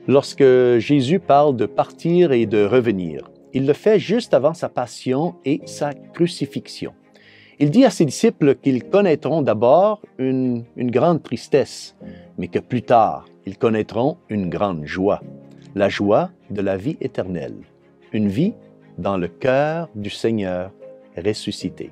Lorsque Jésus parle de partir et de revenir, il le fait juste avant sa passion et sa crucifixion. Il dit à ses disciples qu'ils connaîtront d'abord une grande tristesse, mais que plus tard, ils connaîtront une grande joie, la joie de la vie éternelle, une vie dans le cœur du Seigneur ressuscité.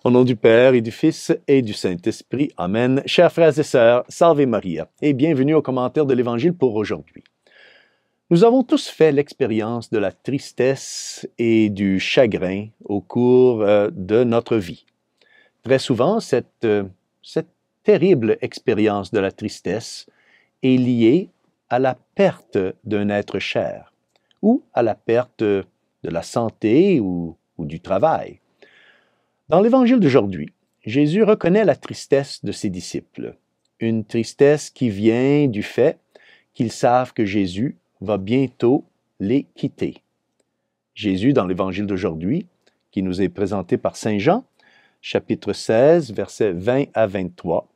Au nom du Père et du Fils et du Saint-Esprit. Amen. Chers frères et sœurs, Salve Maria et bienvenue au commentaire de l'Évangile pour aujourd'hui. Nous avons tous fait l'expérience de la tristesse et du chagrin au cours de notre vie. Très souvent, cette terrible expérience de la tristesse est liée à la perte d'un être cher ou à la perte de la santé ou du travail. Dans l'Évangile d'aujourd'hui, Jésus reconnaît la tristesse de ses disciples, une tristesse qui vient du fait qu'ils savent que Jésus va bientôt les quitter. Jésus, dans l'Évangile d'aujourd'hui, qui nous est présenté par Saint Jean, chapitre 16, versets 20 à 23,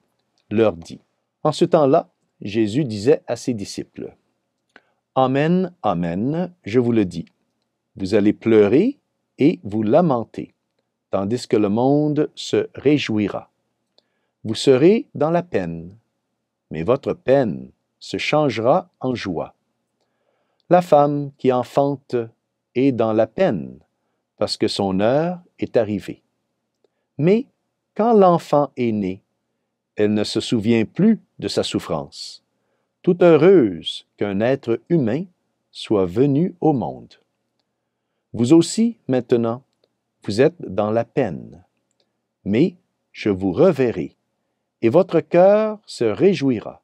leur dit: « En ce temps-là, Jésus disait à ses disciples, « Amen, amen, je vous le dis, vous allez pleurer et vous lamenter, tandis que le monde se réjouira. Vous serez dans la peine, mais votre peine se changera en joie. La femme qui enfante est dans la peine, parce que son heure est arrivée. Mais quand l'enfant est né, elle ne se souvient plus de sa souffrance, tout heureuse qu'un être humain soit venu au monde. Vous aussi, maintenant, vous êtes dans la peine, mais je vous reverrai, et votre cœur se réjouira,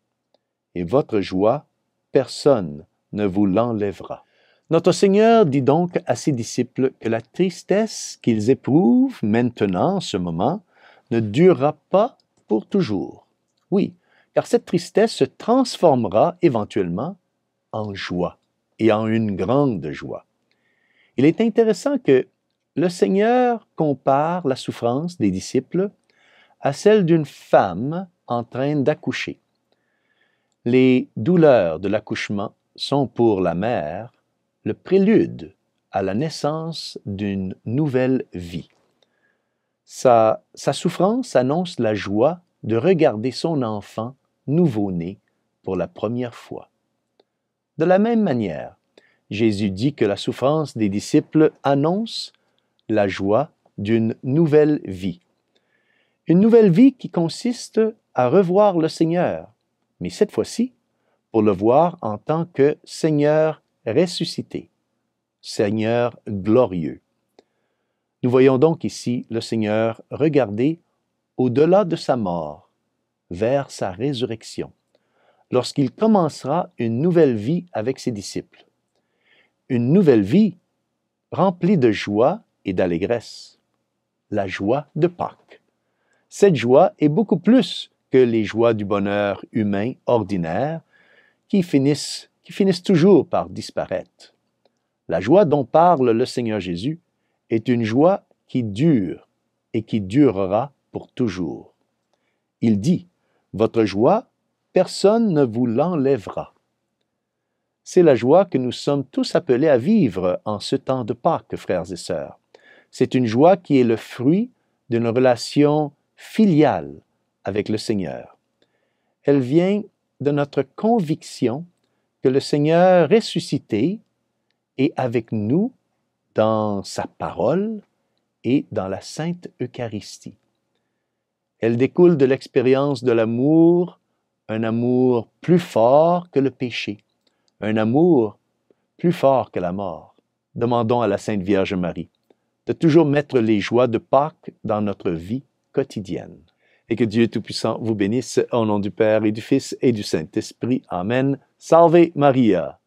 et votre joie, personne ne vous l'enlèvera. » Notre Seigneur dit donc à ses disciples que la tristesse qu'ils éprouvent maintenant, en ce moment, ne durera pas pour toujours. Oui, car cette tristesse se transformera éventuellement en joie, et en une grande joie. Il est intéressant que le Seigneur compare la souffrance des disciples à celle d'une femme en train d'accoucher. Les douleurs de l'accouchement sont pour la mère le prélude à la naissance d'une nouvelle vie. Sa souffrance annonce la joie de regarder son enfant nouveau-né pour la première fois. De la même manière, Jésus dit que la souffrance des disciples annonce la joie d'une nouvelle vie. Une nouvelle vie qui consiste à revoir le Seigneur, mais cette fois-ci, pour le voir en tant que Seigneur ressuscité, Seigneur glorieux. Nous voyons donc ici le Seigneur regarder au-delà de sa mort, vers sa résurrection, lorsqu'il commencera une nouvelle vie avec ses disciples. Une nouvelle vie remplie de joie et d'allégresse, la joie de Pâques. Cette joie est beaucoup plus que les joies du bonheur humain ordinaire qui finissent toujours par disparaître. La joie dont parle le Seigneur Jésus est une joie qui dure et qui durera pour toujours. Il dit, « Votre joie, personne ne vous l'enlèvera. » C'est la joie que nous sommes tous appelés à vivre en ce temps de Pâques, frères et sœurs. C'est une joie qui est le fruit d'une relation filiale avec le Seigneur. Elle vient de notre conviction que le Seigneur ressuscité est avec nous dans sa parole et dans la Sainte Eucharistie. Elle découle de l'expérience de l'amour, un amour plus fort que le péché, un amour plus fort que la mort. Demandons à la Sainte Vierge Marie de toujours mettre les joies de Pâques dans notre vie quotidienne. Et que Dieu Tout-Puissant vous bénisse au nom du Père et du Fils et du Saint-Esprit. Amen. Salve Maria!